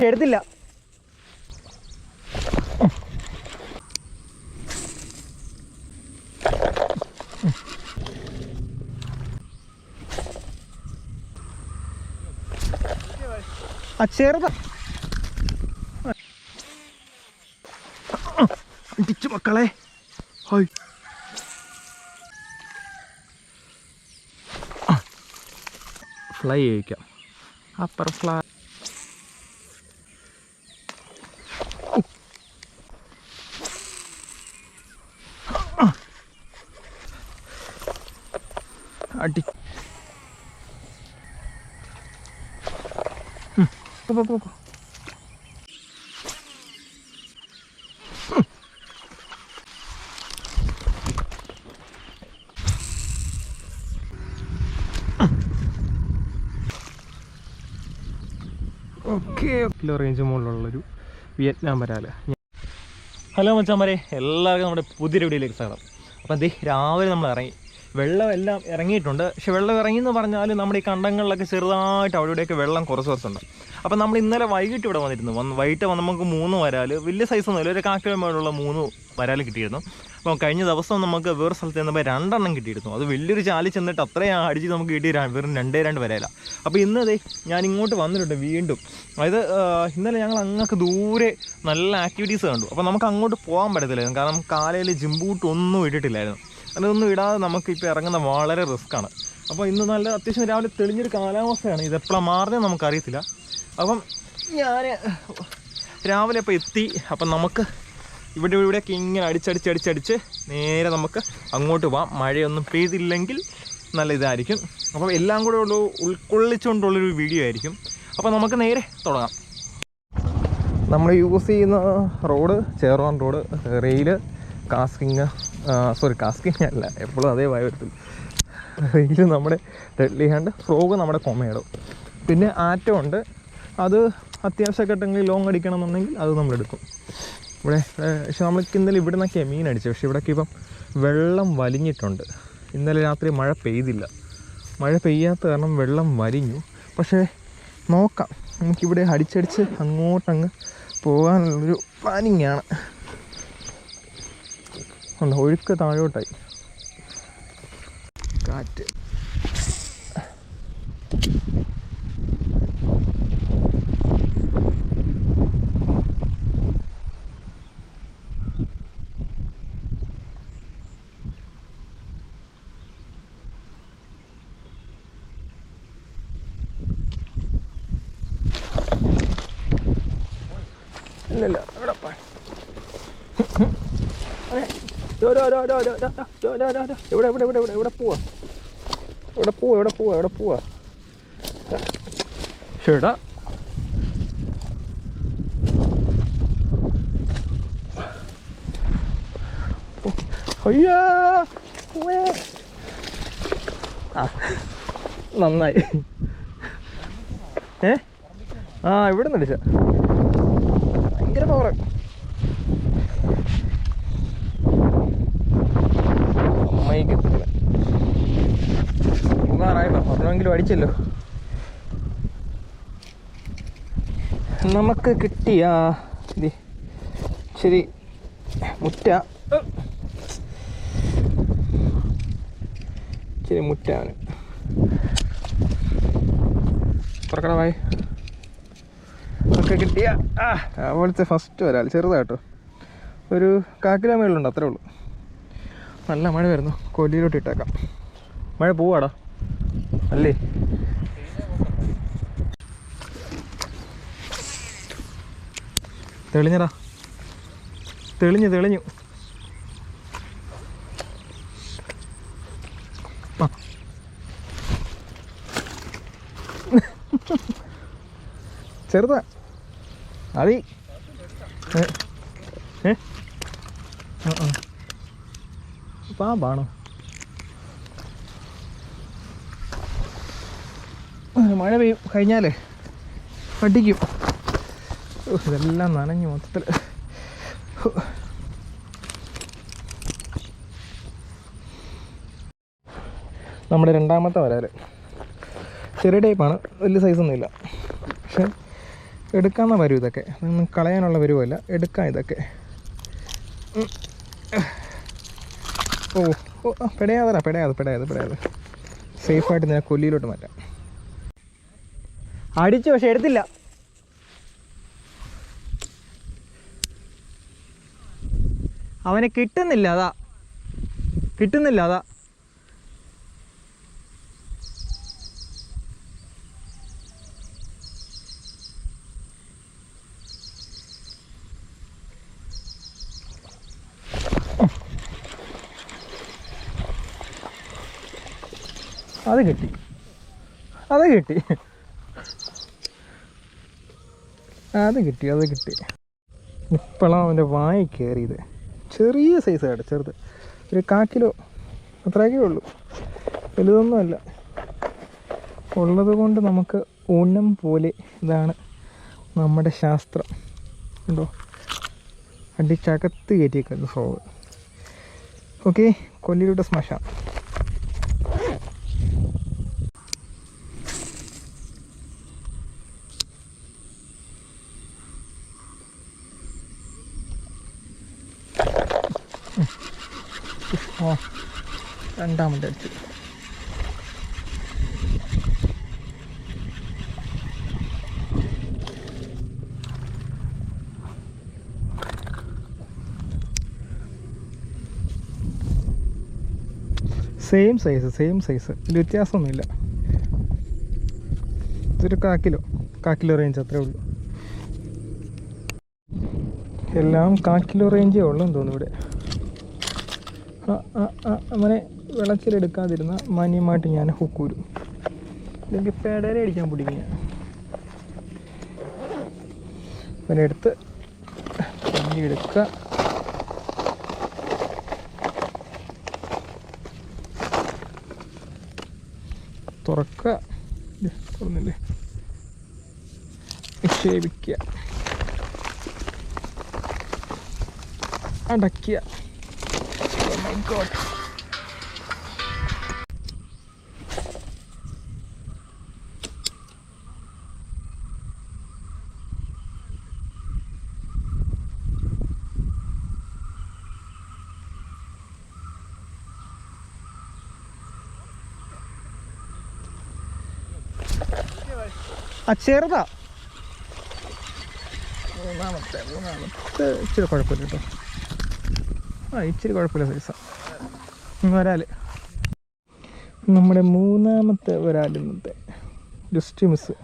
എടുത്തില്ല. ആ ചെറുതാ ഇടിച്ചു മക്കളെ. ഫ്ലൈ ചെയ്യിക്കാം. Upper fly. അടി പോ. കിലോ റേഞ്ച് മുകളിലുള്ളൊരു വിയറ്റ്നാം വരാൽ. ഹലോ മച്ചാന്മാരെ, എല്ലാവർക്കും നമ്മുടെ പുതിയൊരു വീഡിയോയിലേക്ക് സ്വാഗതം. അപ്പം എന്തേ രാവിലെ നമ്മൾ ഇറങ്ങി. വെള്ളം എല്ലാം ഇറങ്ങിയിട്ടുണ്ട്. പക്ഷെ വെള്ളം ഇറങ്ങിയെന്ന് പറഞ്ഞാൽ നമ്മുടെ ഈ കണ്ടങ്ങളിലൊക്കെ ചെറുതായിട്ട് അവിടെയൊക്കെ വെള്ളം കുറച്ചുണ്ട്. അപ്പം നമ്മൾ ഇന്നലെ വൈകിട്ട് ഇവിടെ വന്നിരുന്നു. വൈകിട്ട് നമുക്ക് 3 വരാൽ, വലിയ സൈസൊന്നുമില്ല, ഒരു 1/4 കിലോമീറ്ററുള്ള 3 വരാൽ കിട്ടിയിരുന്നു. അപ്പം കഴിഞ്ഞ ദിവസം നമുക്ക് വേറെ സ്ഥലത്ത് ചെന്നപ്പോൾ 2 എണ്ണം കിട്ടിയിരുന്നു. അത് വലിയൊരു ചാലി ചെന്നിട്ട് അത്രയും അടിച്ച് നമുക്ക് കിട്ടി വെറും 2 വരാല. അപ്പോൾ ഇന്ന് അതേ ഞാൻ ഇങ്ങോട്ട് വന്നിട്ടുണ്ട് വീണ്ടും. അതായത് ഇന്നലെ ഞങ്ങൾ അങ്ങക്ക് ദൂരെ നല്ല ആക്ടിവിറ്റീസ് കണ്ടു. അപ്പോൾ നമുക്ക് അങ്ങോട്ട് പോകാൻ പറ്റത്തില്ലായിരുന്നു, കാരണം കാലയിൽ ജിംബൂട്ട് ഒന്നും ഇട്ടിട്ടില്ലായിരുന്നു. അതൊന്നും ഇടാതെ നമുക്കിപ്പോൾ ഇറങ്ങുന്ന വളരെ റിസ്ക്കാണ്. അപ്പോൾ ഇന്ന് നല്ല അത്യാവശ്യം രാവിലെ തെളിഞ്ഞൊരു കാലാവസ്ഥയാണ്. ഇതെപ്പോഴാണ് മാറുന്നത് നമുക്കറിയത്തില്ല. അപ്പം ഞാൻ രാവിലെ ഇപ്പോൾ എത്തി. അപ്പം നമുക്ക് ഇവിടെയൊക്കെ ഇങ്ങനെ അടിച്ചടിച്ച് നേരെ നമുക്ക് അങ്ങോട്ട് പോവാം. മഴയൊന്നും പെയ്തില്ലെങ്കിൽ നല്ല ഇതായിരിക്കും. അപ്പോൾ എല്ലാം കൂടെ ഉൾക്കൊള്ളിച്ചുകൊണ്ടുള്ളൊരു വീഡിയോ ആയിരിക്കും. അപ്പോൾ നമുക്ക് നേരെ തുടങ്ങാം. നമ്മൾ യൂസ് ചെയ്യുന്ന റോഡ് ചേർവാൻ റോഡ്, റെയിൽ, കാസ്കിങ് അല്ല, എപ്പോഴും അതേ വരത്തില്ല. റെയിൽ നമ്മുടെ ഡെഡ്ലി ഹാൻഡ്, ഫ്രോഗ് നമ്മുടെ കൊമേഡോ, പിന്നെ ആറ്റം ഉണ്ട്. അത് അത്യാവശ്യമൊക്കെ ലോങ് അടിക്കണം എന്നുണ്ടെങ്കിൽ അത് നമ്മളെടുക്കും. ഇവിടെ പക്ഷെ നമ്മൾക്ക് ഇന്നലെ ഇവിടെ നിന്നൊക്കെയാണ് മീൻ അടിച്ചത്. പക്ഷേ ഇവിടേക്ക് ഇപ്പം വെള്ളം വലിഞ്ഞിട്ടുണ്ട്. ഇന്നലെ രാത്രി മഴ പെയ്തില്ല. മഴ പെയ്യാത്ത കാരണം വെള്ളം വലിഞ്ഞു. പക്ഷേ നോക്കാം, നമുക്കിവിടെ അടിച്ചടിച്ച് അങ്ങോട്ടങ്ങ് പോകാനുള്ളൊരു പ്ലാനിങ്ങാണ്. ഉണ്ട്, ഒഴുക്ക് താഴോട്ടായി, കാറ്റ്. ഇല്ല ഇവിടെ പോവാ ചേട്ടാ. അയ്യാ നന്നായി. ഇവിടെ നിന്ന് അടിച്ച ഭയങ്കര പവർ. അമ്മയ്ക്കത്തില്ല, ഒന്നാറായിട്ടോ, ഒരെണ്ണമെങ്കിലും അടിച്ചല്ലോ. നമുക്ക് കിട്ടിയ ഇത് ശരി മുറ്റാണ്. തുറക്കണമായി ഒക്കെ കിട്ടിയ അതുപോലത്തെ ഫസ്റ്റ് വരാൽ. ചെറുതായിട്ടോ, ഒരു 1/4 കിലോമീറ്ററിലുണ്ട്, അത്രേ ഉള്ളൂ. നല്ല മഴ വരുന്നു. കൊല്ലിയിലോട്ട് ഇട്ടേക്കാം. മഴ പോവാടാ അല്ലേ? തെളിഞ്ഞടാ, തെളിഞ്ഞു. ചെറുതാ അതി. പാമ്പാണോ? മഴ പെയ്യും കഴിഞ്ഞാലേ പഠിക്കും. ഇതെല്ലാം നനഞ്ഞു മൊത്തത്തിൽ. നമ്മുടെ 2ാമത്തെ വരാൽ ചെറിയ ടൈപ്പാണ്, വലിയ സൈസൊന്നുമില്ല. പക്ഷെ എടുക്കാമെന്ന വരും ഇതൊക്കെ, അതൊന്നും കളയാനുള്ള വരുമല്ല, എടുക്കാം ഇതൊക്കെ. ഓ ഓ പെടയാതെ സേഫായിട്ട് ഞാൻ കൊല്ലിയിലോട്ട് മാറ്റാം. അടിച്ചു, പക്ഷെ എടുത്തില്ല. അവനെ കിട്ടുന്നില്ല, അതാ അത് കിട്ടി. ഇപ്പോഴാണ് അവൻ്റെ വായി കയറിയത്. ചെറിയ സൈസായിട്ട്, ചെറുത്, ഒരു 1/4 കിലോ അത്രയൊക്കെ ഉള്ളൂ, വലുതൊന്നുമല്ല. ഉള്ളത് കൊണ്ട് നമുക്ക് ഊനം പോലെ. ഇതാണ് നമ്മുടെ ശാസ്ത്രം. ഉണ്ടോ, അടിച്ചകത്ത് കയറ്റിയേക്കുന്നു ഫ്രോഗ്. ഓക്കെ, കൊല്ലിയുടെ സ്മാഷാണ്. ഓ, രണ്ടാമത്തെ അടിച്ചു. സെയിം സൈസ്, ഇതിൽ വ്യത്യാസമൊന്നുമില്ല. ഇതൊരു 1/4 കിലോ റേഞ്ച് അത്രേ ഉള്ളൂ. എല്ലാം 1/4 കിലോ റേഞ്ചേ ഉള്ളൂ എന്ന് തോന്നുന്നു ഇവിടെ. അങ്ങനെ വിളച്ചിലെടുക്കാതിരുന്ന മാന്യമായിട്ട് ഞാൻ ഹുക്കൂരും, അല്ലെങ്കിൽ പെടല അടിക്കാൻ പിടിക്കും ഞാൻ. അവനെടുത്ത് എടുക്കുക. തുറക്കുക, തുറന്നില്ലേ, നിക്ഷേപിക്കുക, അടയ്ക്കുക. God. ചെറുതാ, മൂന്നാമത്തെ ഇച്ചിരി കുഴപ്പമില്ല കേട്ടോ. ഇച്ചിരി കുഴപ്പമില്ല സൈസാണ്. വരാൽ, നമ്മുടെ മൂന്നാമത്തെ വരാൽ ഇന്നത്തെ ജസ്റ്റ് മിസ്.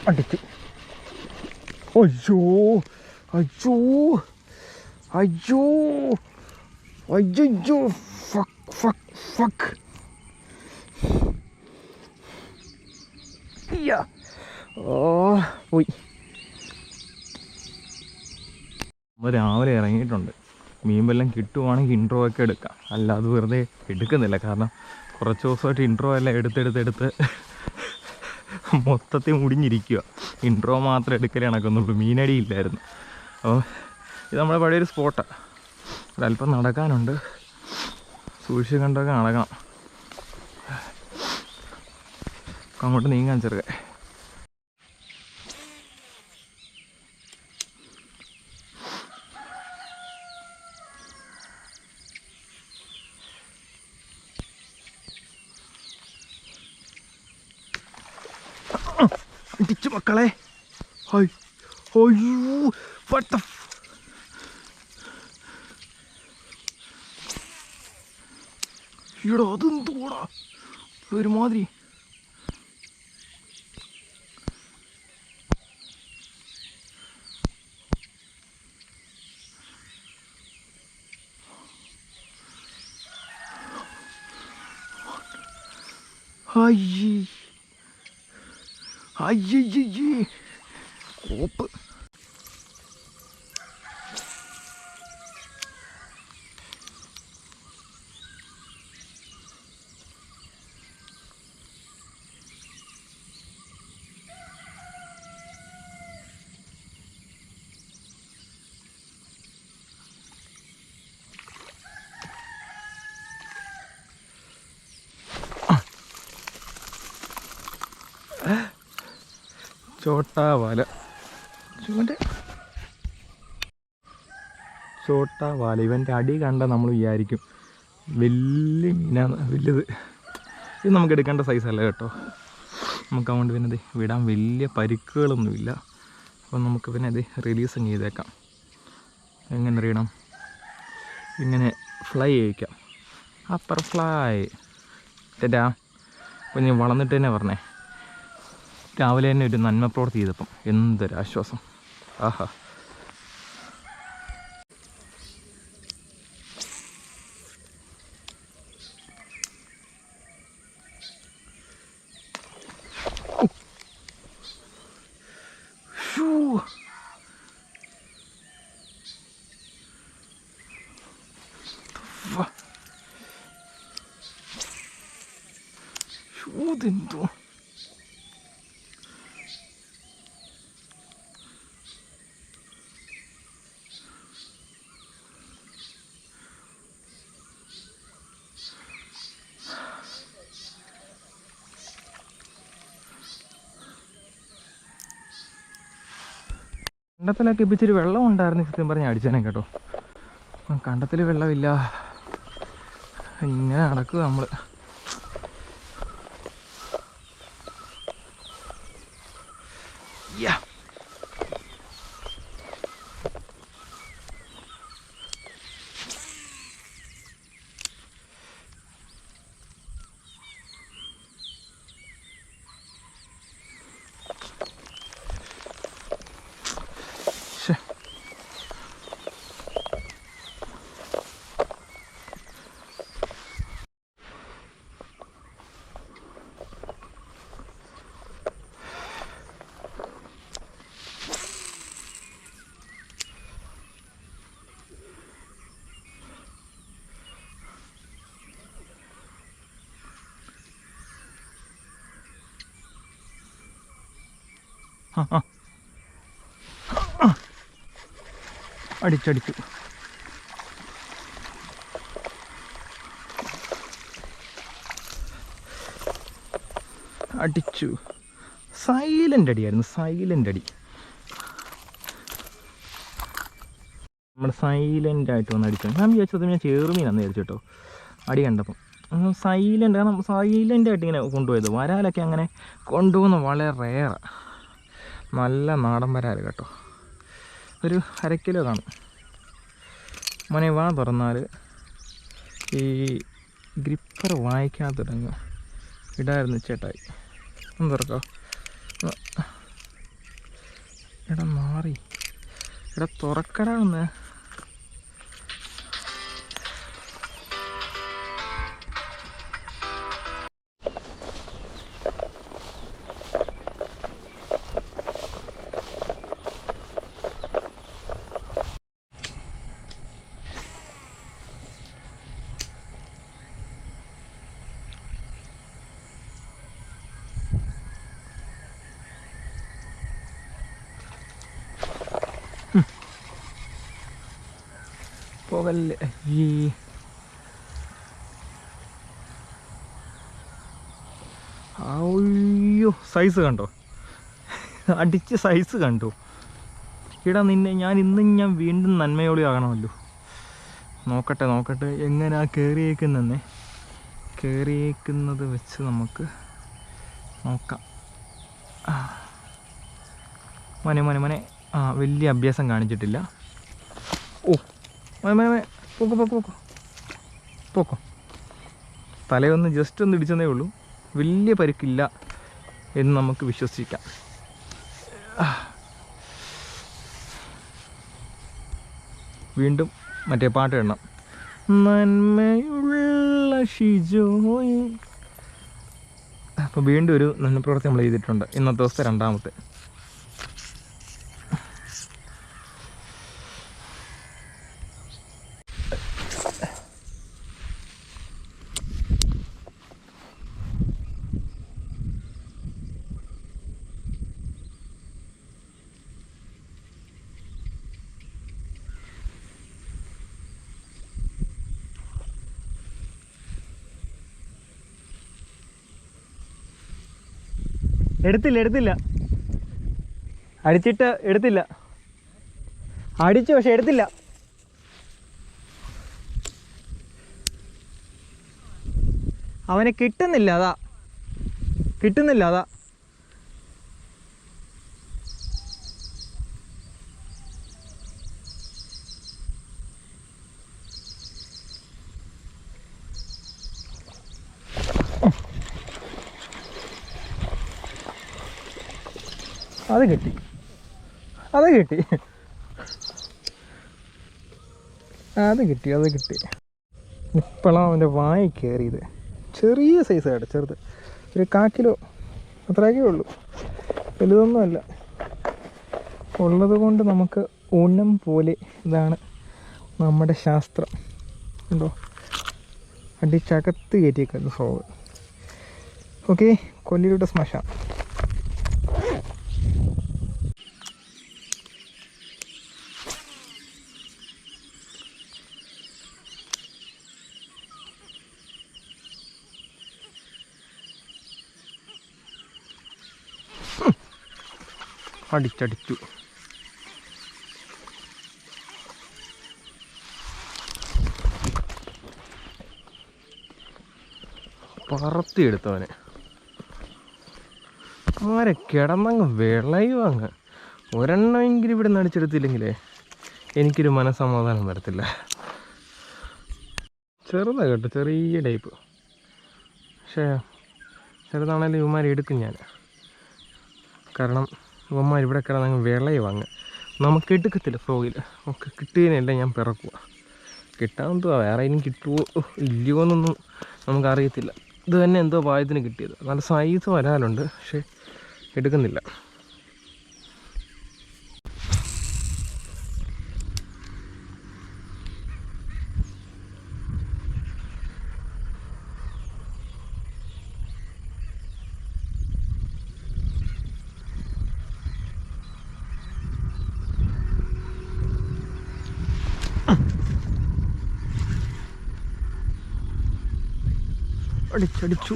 അടിച്ചു. അയ്യോ അയ്യോ അയ്യോ അയ്യോ, ഫക്ക് ഫക്ക് ഫക്ക്. പോയി. നമ്മൾ രാവിലെ ഇറങ്ങിയിട്ടുണ്ട്. മീൻ വല്ലതും കിട്ടുവാണെങ്കിൽ ഇൻട്രോ ഒക്കെ എടുക്കാം, അല്ലാതെ വെറുതെ എടുക്കുന്നില്ല. കാരണം കുറച്ച് ദിവസമായിട്ട് ഇൻട്രോ എല്ലാം എടുത്തെടുത്ത് മൊത്തത്തിൽ മുടിഞ്ഞിരിക്കുക. ഇൻട്രോ മാത്രം എടുക്കലേ നടക്കുന്നുള്ളൂ, മീനടിയില്ലായിരുന്നു. അപ്പോൾ ഇത് നമ്മുടെ പഴയൊരു സ്പോട്ടാണ്. ഒരല്പം നടക്കാനുണ്ട്, സൂക്ഷിച്ച് കണ്ടൊക്കെ നടക്കണം. അങ്ങോട്ട് നീങ്ങാൻ ചെറുകെ. ഇടിച്ചു മക്കളെ. അയ്യോ what the ഈടാ, അതെന്തോടാ ഒരുമാതിരി. അയ്യേ അയ്യയ്യേ കോപ്പ്. ചോട്ടാവാല ചോട്ടാവാല. ഇവൻ്റെ അടി കണ്ട നമ്മൾ വിചാരിക്കും വലിയ മീനാണ്, വലുത്. ഇത് നമുക്ക് എടുക്കേണ്ട സൈസല്ല കേട്ടോ. നമുക്ക് അതുകൊണ്ട് പിന്നെ ഇത് വിടാൻ വലിയ പരിക്കുകളൊന്നുമില്ല. അപ്പം നമുക്ക് പിന്നെ ഇത് റിലീസും ചെയ്തേക്കാം. എങ്ങനെ അറിയണം? ഇങ്ങനെ ഫ്ലൈ ചെയ്യിക്കാം. അപ്പർ ഫ്ലൈ തെറ്റാ. അപ്പം ഞാൻ വളർന്നിട്ട് തന്നെ പറഞ്ഞേ, രാവിലെ തന്നെ ഒരു നന്മ പ്രവൃത്തി ചെയ്തപ്പം എന്തൊരാശ്വാസം. ആഹാ. ഇതെന്തോ കണ്ടത്തിലൊക്കെ ഇപ്പം ഇച്ചിരി വെള്ളം ഉണ്ടായിരുന്നു. സത്യം പറഞ്ഞ് അടിച്ചേനെ കേട്ടോ. കണ്ടത്തിൽ വെള്ളമില്ല, ഇങ്ങനെ നടക്കുക നമ്മൾ. അടിച്ചടിച്ചു. അടിച്ചു. സൈലൻ്റ് അടിയായിരുന്നു, സൈലൻ്റ് അടി. നമ്മൾ സൈലൻ്റായിട്ട് വന്ന് അടിച്ചു. ഞാൻ വിചാരിച്ചത് ഞാൻ ചെറുമീനാന്ന് വിചാരിച്ചു കേട്ടോ. അടി കണ്ടപ്പം സൈലൻ്റ്, കാരണം സൈലൻ്റായിട്ട് ഇങ്ങനെ കൊണ്ടുപോയത്. വരാലൊക്കെ അങ്ങനെ കൊണ്ടുപോകുന്ന വളരെ റെയറാണ്. നല്ല നാടൻ വരാൽ കേട്ടോ. ഒരു 1/2 കിലോ കാണും. മോനെ വാ തുറന്നാൽ ഈ ഗ്രിപ്പർ വായിക്കാൻ തുടങ്ങും. ഇടായിരുന്നു ചേട്ടായി. ഒന്ന് തുറക്കോ. എടാ മാറി, എടാ തുറക്കടാ ഒന്ന്. പോകല്ലേ. അയ്യോ സൈസ് കണ്ടോ, അടിച്ച് സൈസ് കണ്ടോ. ഇടാ നിന്നെ ഞാൻ വീണ്ടും നന്മയോളി ആകണമല്ലോ. നോക്കട്ടെ എങ്ങനെയാ കയറിയേക്കുന്നേ. കയറിയേക്കുന്നത് വെച്ച് നമുക്ക് നോക്കാം. മോനെ വലിയ അഭ്യാസം കാണിച്ചിട്ടില്ല. ഓ മോനെ പോക്കോ. തലയൊന്ന് ജസ്റ്റ് ഒന്ന് ഇടിച്ചെന്നേ ഉള്ളൂ. വലിയ പരിക്കില്ല എന്ന് നമുക്ക് വിശ്വസിക്കാം. വീണ്ടും മറ്റേ പാട്ട് ഇടണം. നന്മയുള്ള ഷിജോയെ അപ്പോൾ വീണ്ടും ഒരു നന്മപ്രവൃത്തി നമ്മൾ ചെയ്തിട്ടുണ്ട്. ഇന്നത്തെ ദിവസത്തെ രണ്ടാമത്തെ. എടുത്തില്ല അടിച്ചിട്ട് എടുത്തില്ല. അടിച്ചു പക്ഷെ എടുത്തില്ല. അവനെ കിട്ടുന്നില്ല, അതാ അത് കിട്ടി. ഇപ്പോഴാണ് അവൻ്റെ വായി കയറിയത്. ചെറിയ സൈസായിട്ട്, ചെറുത്, ഒരു 1/4 കിലോ അത്രയൊക്കെ ഉള്ളൂ, വലുതൊന്നുമല്ല. ഉള്ളത് കൊണ്ട് നമുക്ക് ഊനം പോലെ. ഇതാണ് നമ്മുടെ ശാസ്ത്രം. ഉണ്ടോ, അടിച്ചകത്ത് കയറ്റിയേക്കുന്നു ഫ്രോഗ്. ഓക്കെ, കൊല്ലിയുടെ സ്മശാനം. അടിച്ചു. പറത്തിയെടുത്തവനെ. ആരെ കിടന്നങ്ങ് വിളയും അങ്ങ്. ഒരെണ്ണമെങ്കിലും ഇവിടെ നിന്ന് അടിച്ചെടുത്തില്ലെങ്കിലേ എനിക്കൊരു മനസ്സമാധാനം വരത്തില്ല. ചെറുതാണ് കേട്ടോ, ചെറിയ ടൈപ്പ്. പക്ഷേ ചെറുതാണേലും ഇവന്മാർ എടുക്കും ഞാൻ. കാരണം ഇവന്മാർ ഇവിടെ കിടന്നങ്ങ് വിളയും അങ്ങ്. നമുക്ക് എടുക്കത്തില്ല ഫ്രോഗിൽ. നമുക്ക് കിട്ടിയതിനെല്ലാം ഞാൻ പിറക്കുക. കിട്ടാമെന്തോ, വേറെ ഇനി കിട്ടുമോ ഇല്ലയോ എന്നൊന്നും നമുക്കറിയത്തില്ല. ഇത് തന്നെ എന്തോ പായത്തിന് കിട്ടിയത്. നല്ല സൈസ് വരാലുണ്ട്, പക്ഷേ എടുക്കുന്നില്ല. അടിച്ചു.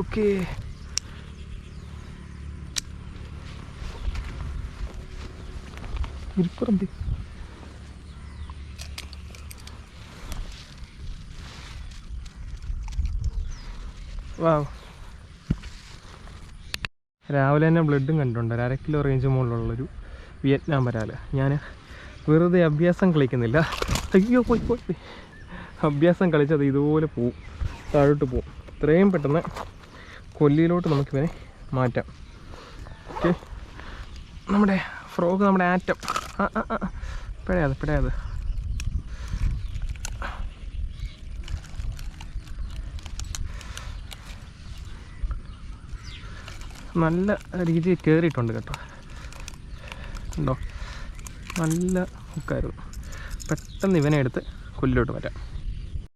ഓക്കെ. ഇരിപ്പുറം വാവ്. രാവിലെ തന്നെ ബ്ലഡും കണ്ടിട്ടുണ്ട്. 1/2 കിലോ റേഞ്ച് മുകളിലുള്ളൊരു വിയറ്റ്നാം വരാൽ. ഞാൻ വെറുതെ അഭ്യാസം കളിക്കുന്നില്ല. അയ്യോ പോയി. അഭ്യാസം കളിച്ചത് ഇതുപോലെ പോവും, താഴോട്ട് പോവും. ഇത്രയും പെട്ടെന്ന് കൊല്ലിയിലോട്ട് നമുക്കിവനെ മാറ്റാം. ഓക്കെ, നമ്മുടെ ഫ്രോഗ്, നമ്മുടെ ആറ്റം. പിഴയാത്. നല്ല രീതിയിൽ കയറിയിട്ടുണ്ട് കേട്ടോ. ഉണ്ടോ, നല്ല ഹുക്കായിരുന്നു. പെട്ടെന്ന് ഇവനെ എടുത്ത് കൊല്ലിലോട്ട് മാറ്റാം.